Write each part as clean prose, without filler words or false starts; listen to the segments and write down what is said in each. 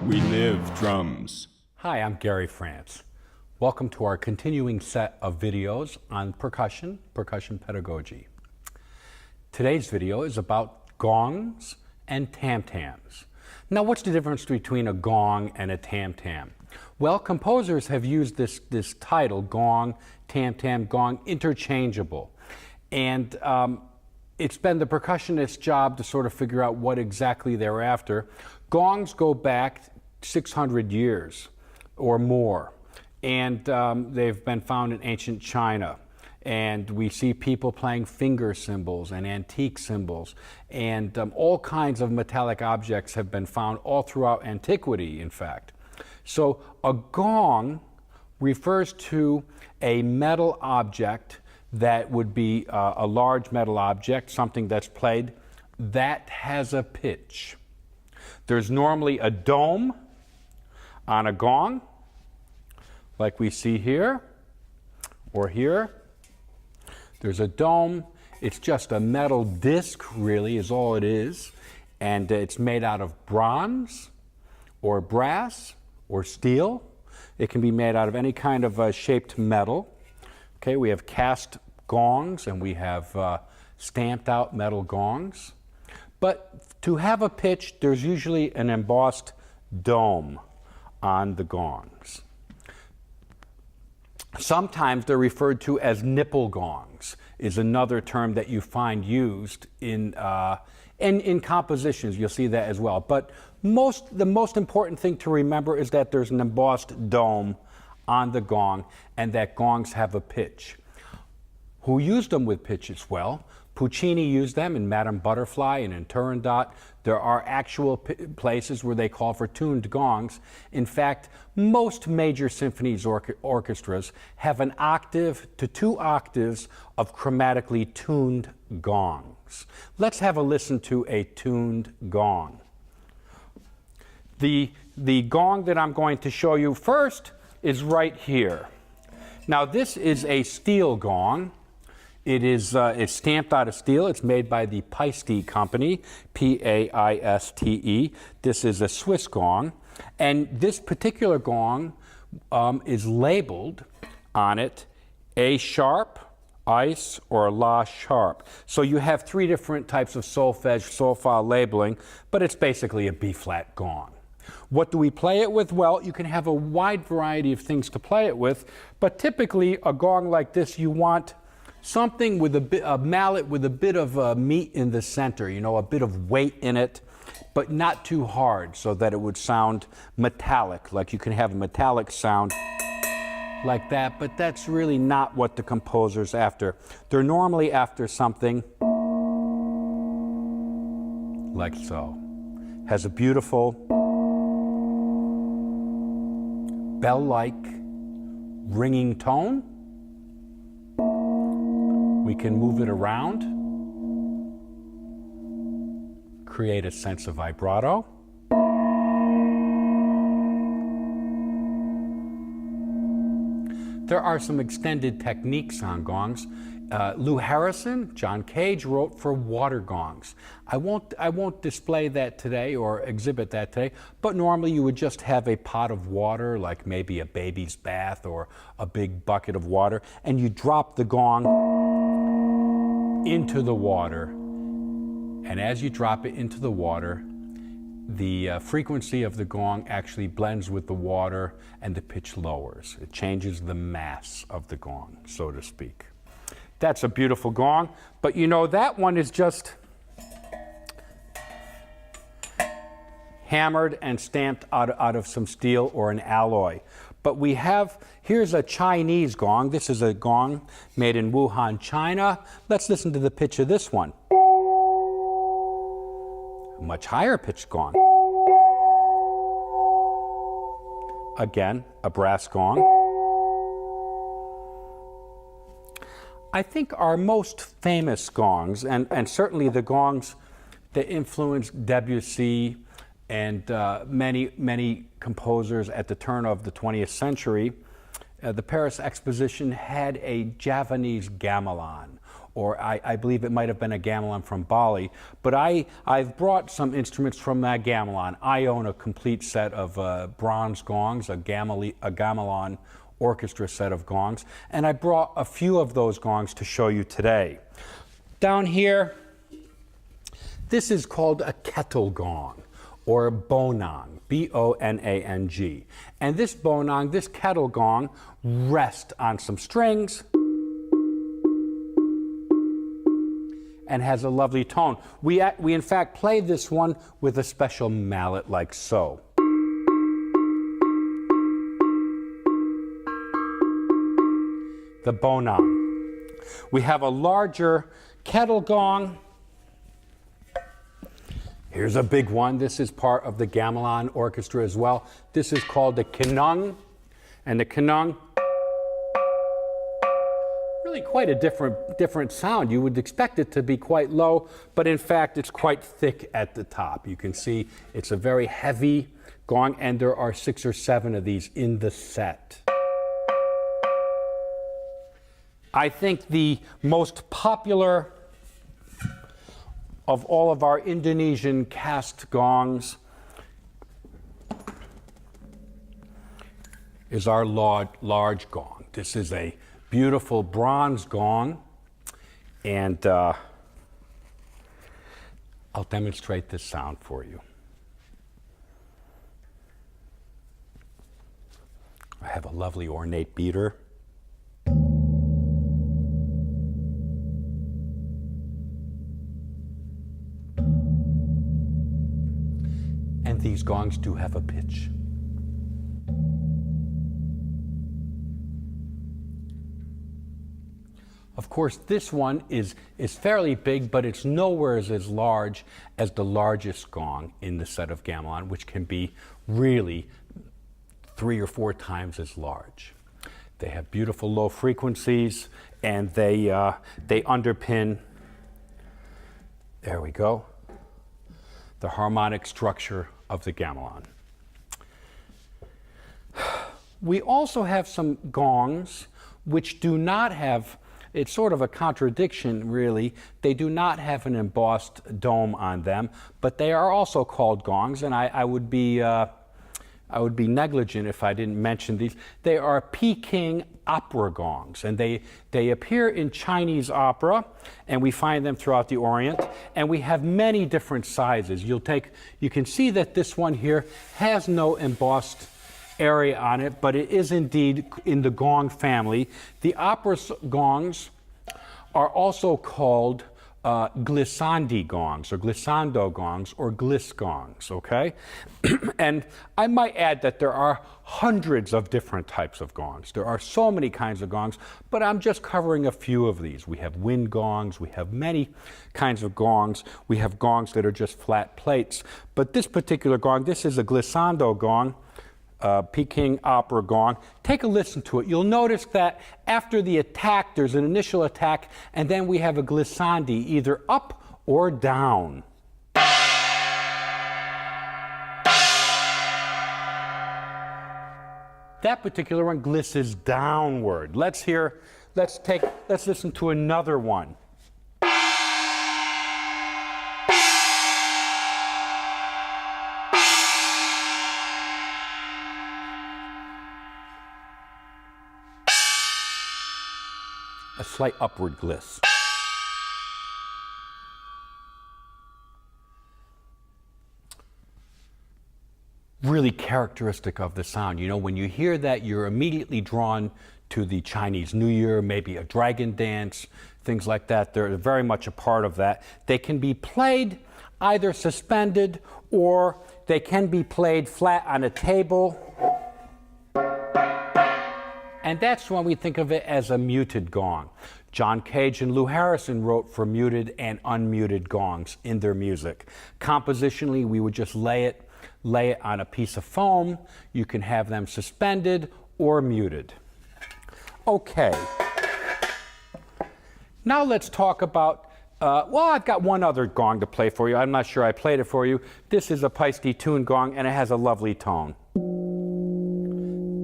We live drums. Hi, I'm Gary France. Welcome to our continuing set of videos on percussion pedagogy. Today's video is about gongs and tam-tams. Now, what's the difference between a gong and a tam-tam? Well, composers have used this title, gong, tam-tam, gong, interchangeable. And it's been the percussionist's job to sort of figure out what exactly they're after. Gongs go back 600 years or more, and they've been found in ancient China. And we see people playing finger cymbals and antique cymbals, and all kinds of metallic objects have been found all throughout antiquity, in fact. So a gong refers to a metal object that would be a large metal object, something that's played, that has a pitch. There's normally a dome on a gong, like we see here, or here. There's a dome. It's just a metal disc, really, is all it is. And it's made out of bronze, or brass, or steel. It can be made out of any kind of shaped metal. Okay, we have cast gongs, and we have stamped out metal gongs. But to have a pitch, there's usually an embossed dome on the gongs. Sometimes they're referred to as nipple gongs, is another term that you find used in compositions. You'll see that as well. But the most important thing to remember is that there's an embossed dome on the gong, and that gongs have a pitch. Who used them with pitches? Well, Puccini used them in Madame Butterfly and in Turandot. There are actual places where they call for tuned gongs. In fact, most major symphonies orchestras have an octave to 2 octaves of chromatically tuned gongs. Let's have a listen to a tuned gong. The gong that I'm going to show you first is right here. Now, this is a steel gong. It's stamped out of steel. It's made by the Paiste company, P-A-I-S-T-E. This is a Swiss gong. And this particular gong is labeled on it A sharp, ice, or La sharp. So you have 3 different types of solfege, solfa labeling, but it's basically a B-flat gong. What do we play it with? Well, you can have a wide variety of things to play it with, but typically a gong like this, you want something with a mallet with a bit of meat in the center, you know, a bit of weight in it, but not too hard so that it would sound metallic, like you can have a metallic sound like that, but that's really not what the composer's after. They're normally after something like so. Has a beautiful bell-like ringing tone. We can move it around, create a sense of vibrato. There are some extended techniques on gongs. Lou Harrison, John Cage wrote for water gongs. I won't display that today or exhibit that today, but normally you would just have a pot of water, like maybe a baby's bath or a big bucket of water, and you drop the gong into the water, and as you drop it into the water, the frequency of the gong actually blends with the water and the pitch lowers. It changes the mass of the gong, so to speak. That's a beautiful gong, but you know, that one is just hammered and stamped out of some steel or an alloy. But we have, here's a Chinese gong. This is a gong made in Wuhan, China. Let's listen to the pitch of this one. A much higher pitched gong. Again, a brass gong. I think our most famous gongs, and certainly the gongs that influenced Debussy and many composers at the turn of the 20th century, the Paris Exposition had a Javanese gamelan, or I believe it might have been a gamelan from Bali. But I've brought some instruments from that gamelan. I own a complete set of bronze gongs, a gamelan orchestra set of gongs, and I brought a few of those gongs to show you today. Down here, this is called a kettle gong, or bonang, B-O-N-A-N-G. And this bonang, this kettle gong, rests on some strings and has a lovely tone. We in fact play this one with a special mallet like so. The bonang. We have a larger kettle gong. Here's a big one. This is part of the gamelan orchestra as well. This is called the kinung. And the kinung, really quite a different sound. You would expect it to be quite low, but in fact it's quite thick at the top. You can see it's a very heavy gong, and there are 6 or 7 of these in the set. I think the most popular of all of our Indonesian cast gongs is our large gong. This is a beautiful bronze gong, and I'll demonstrate this sound for you. I have a lovely ornate beater. And these gongs do have a pitch. Of course, this one is fairly big, but it's nowhere as large as the largest gong in the set of gamelan, which can be really 3 or 4 times as large. They have beautiful low frequencies, and they underpin, there we go, the harmonic structure of the gamelan. We also have some gongs which do not have, it's sort of a contradiction really, they do not have an embossed dome on them, but they are also called gongs, and I would be negligent if I didn't mention these. They are Peking Opera gongs, and they appear in Chinese opera, and we find them throughout the Orient, and we have many different sizes. You can see that this one here has no embossed area on it, but it is indeed in the gong family. The opera gongs are also called glissandi gongs, or glissando gongs, or gliss gongs, okay? And I might add that there are hundreds of different types of gongs. There are so many kinds of gongs, but I'm just covering a few of these. We have wind gongs, we have many kinds of gongs, we have gongs that are just flat plates. But this particular gong, this is a glissando gong, Peking Opera gong. Take a listen to it. You'll notice that after the attack, there's an initial attack, and then we have a glissandi, either up or down. That particular one glisses downward. Let's listen to another one. A slight upward gliss. Really characteristic of the sound. You know, when you hear that, you're immediately drawn to the Chinese New Year, maybe a dragon dance, things like that. They're very much a part of that. They can be played either suspended, or they can be played flat on a table. And that's when we think of it as a muted gong. John Cage and Lou Harrison wrote for muted and unmuted gongs in their music. Compositionally, we would just lay it on a piece of foam. You can have them suspended or muted. Okay. Now let's talk about, well, I've got one other gong to play for you. I'm not sure I played it for you. This is a Paiste tune gong, and it has a lovely tone.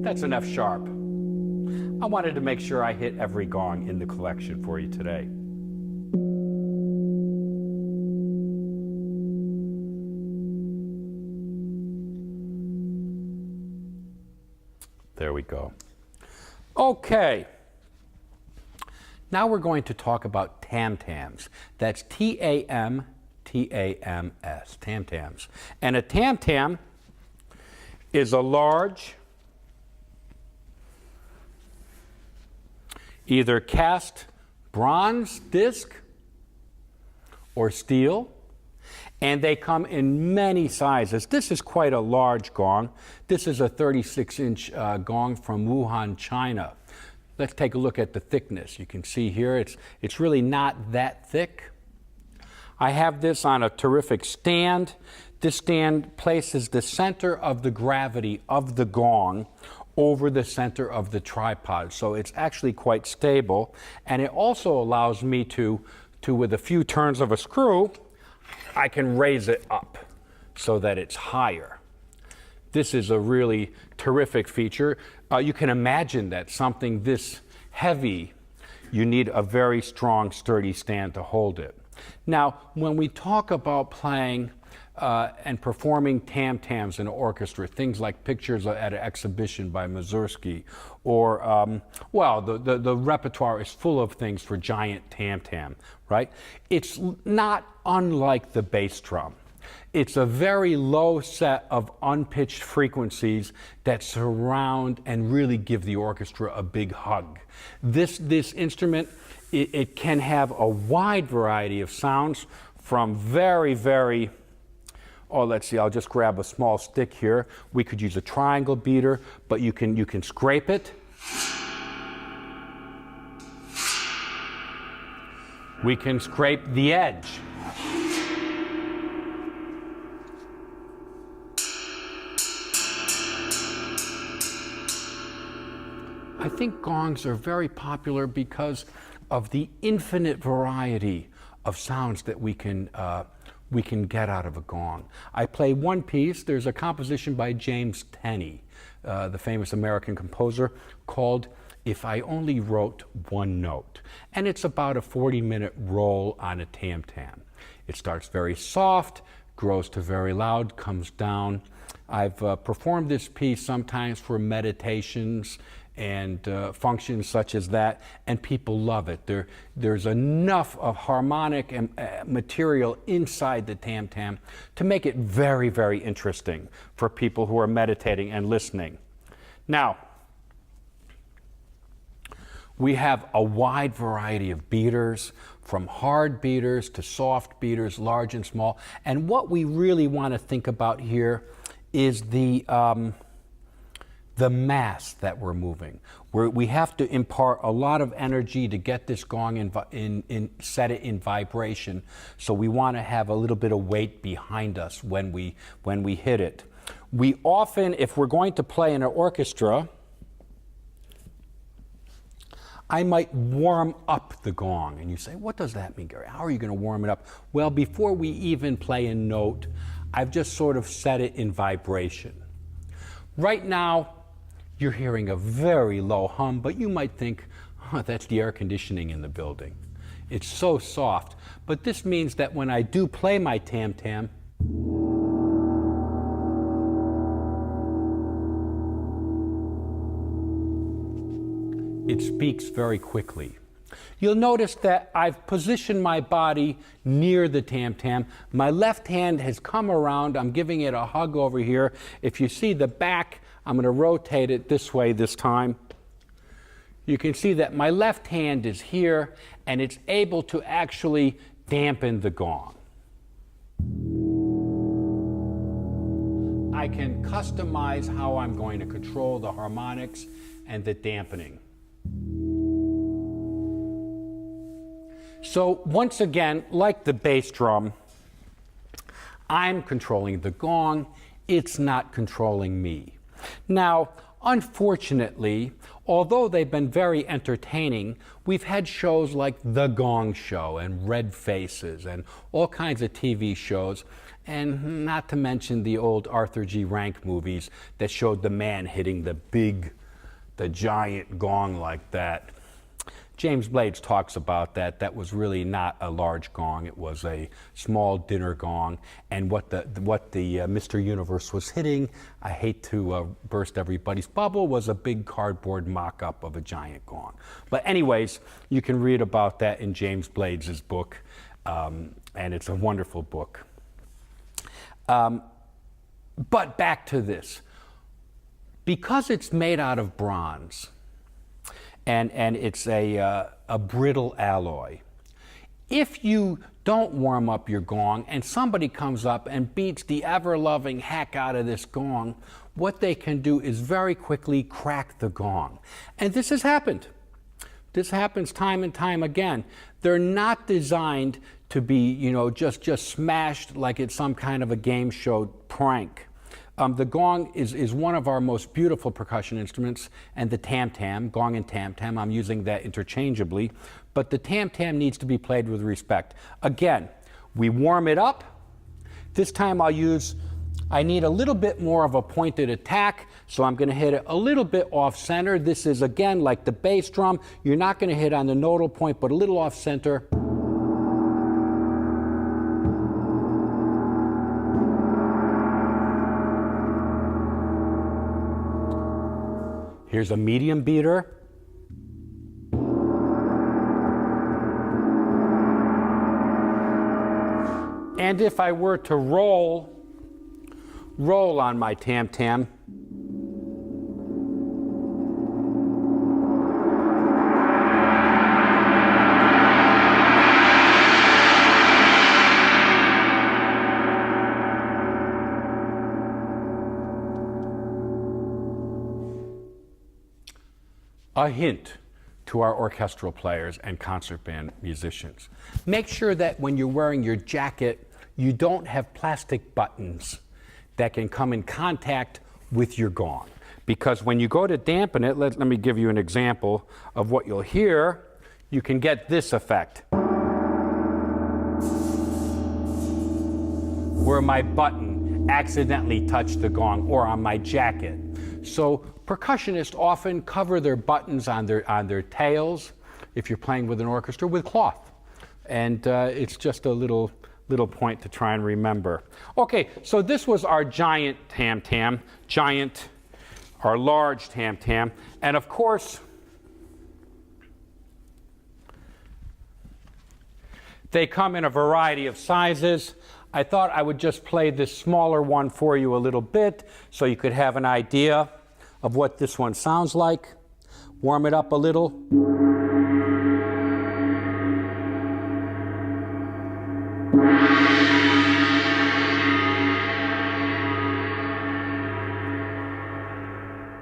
That's an F sharp. I wanted to make sure I hit every gong in the collection for you today. There we go. Okay. Now we're going to talk about tam-tams. That's T-A-M-T-A-M-S, tam-tams. And a tam-tam is a large, either cast bronze disc or steel, and they come in many sizes. This is quite a large gong. This is a 36-inch gong from Wuhan, China. Let's take a look at the thickness. You can see here it's really not that thick. I have this on a terrific stand. This stand places the center of the gravity of the gong over the center of the tripod. So it's actually quite stable. And it also allows me to with a few turns of a screw, I can raise it up so that it's higher. This is a really terrific feature. You can imagine that something this heavy, you need a very strong, sturdy stand to hold it. Now, when we talk about playing and performing tam-tams in an orchestra, things like pictures at an exhibition by Mussorgsky, or, well, the repertoire is full of things for giant tam-tam, right? It's not unlike the bass drum. It's a very low set of unpitched frequencies that surround and really give the orchestra a big hug. This instrument, it can have a wide variety of sounds from very, very, oh, let's see, I'll just grab a small stick here. We could use a triangle beater, but you can scrape it. We can scrape the edge. I think gongs are very popular because of the infinite variety of sounds that we can get out of a gong. I play one piece. There's a composition by James Tenney, the famous American composer, called If I Only Wrote One Note. And it's about a 40-minute roll on a tam-tam. It starts very soft, grows to very loud, comes down. I've performed this piece sometimes for meditations and functions such as that, and people love it. There's enough of harmonic and material inside the tam-tam to make it very, very interesting for people who are meditating and listening. Now, we have a wide variety of beaters, from hard beaters to soft beaters, large and small. And what we really want to think about here is the mass that we're moving. We have to impart a lot of energy to get this gong set it in vibration. So we want to have a little bit of weight behind us when we hit it. We often, if we're going to play in an orchestra, I might warm up the gong. And you say, what does that mean, Gary? How are you going to warm it up? Well, before we even play a note, I've just sort of set it in vibration. Right now, you're hearing a very low hum, but you might think, oh, that's the air conditioning in the building. It's so soft. But this means that when I do play my tam-tam, it speaks very quickly. You'll notice that I've positioned my body near the tam-tam. My left hand has come around. I'm giving it a hug over here. If you see the back, I'm going to rotate it this way this time. You can see that my left hand is here, and it's able to actually dampen the gong. I can customize how I'm going to control the harmonics and the dampening. So once again, like the bass drum, I'm controlling the gong. It's not controlling me. Now, unfortunately, although they've been very entertaining, we've had shows like The Gong Show and Red Faces and all kinds of TV shows, and not to mention the old Arthur G. Rank movies that showed the man hitting the giant gong like that. James Blades talks about that. That was really not a large gong. It was a small dinner gong. And what the Mr. Universe was hitting, I hate to burst everybody's bubble, was a big cardboard mock-up of a giant gong. But anyways, you can read about that in James Blades' book, and it's a wonderful book. But back to this. Because it's made out of bronze, and it's a brittle alloy. If you don't warm up your gong and somebody comes up and beats the ever-loving heck out of this gong, what they can do is very quickly crack the gong. And this has happened. This happens time and time again. They're not designed to be, just smashed like it's some kind of a game show prank. The gong is one of our most beautiful percussion instruments, and the tam-tam, gong and tam-tam, I'm using that interchangeably, but the tam-tam needs to be played with respect. Again, we warm it up. This time I need a little bit more of a pointed attack, so I'm going to hit it a little bit off center. This is, again, like the bass drum. You're not going to hit on the nodal point, but a little off center. Here's a medium beater. And if I were to roll on my tam-tam, a hint to our orchestral players and concert band musicians. Make sure that when you're wearing your jacket, you don't have plastic buttons that can come in contact with your gong. Because when you go to dampen it, let me give you an example of what you'll hear. You can get this effect, where my button accidentally touched the gong, or on my jacket. So percussionists often cover their buttons on their tails, if you're playing with an orchestra, with cloth. And it's just a little point to try and remember. Okay, so this was our giant tam-tam, our large tam-tam. And of course, they come in a variety of sizes. I thought I would just play this smaller one for you a little bit so you could have an idea of what this one sounds like. Warm it up a little.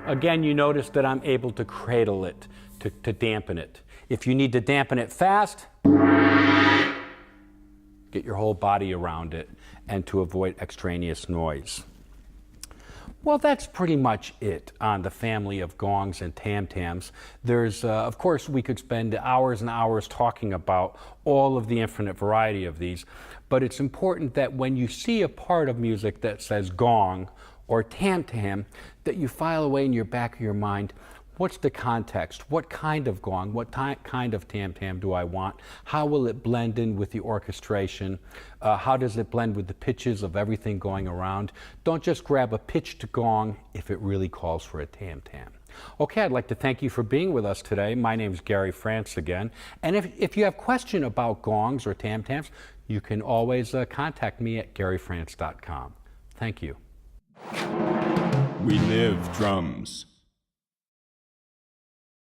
Again, you notice that I'm able to cradle it, to dampen it. If you need to dampen it fast, get your whole body around it, and to avoid extraneous noise. Well, that's pretty much it on the family of gongs and tam-tams. There's, of course, we could spend hours and hours talking about all of the infinite variety of these, but it's important that when you see a part of music that says gong or tam-tam, that you file away in your back of your mind, what's the context? What kind of gong? What kind of tam-tam do I want? How will it blend in with the orchestration? How does it blend with the pitches of everything going around? Don't just grab a pitched gong if it really calls for a tam-tam. Okay, I'd like to thank you for being with us today. My name is Gary France again. And if you have a question about gongs or tam-tams, you can always contact me at garyfrance.com. Thank you. We live drums.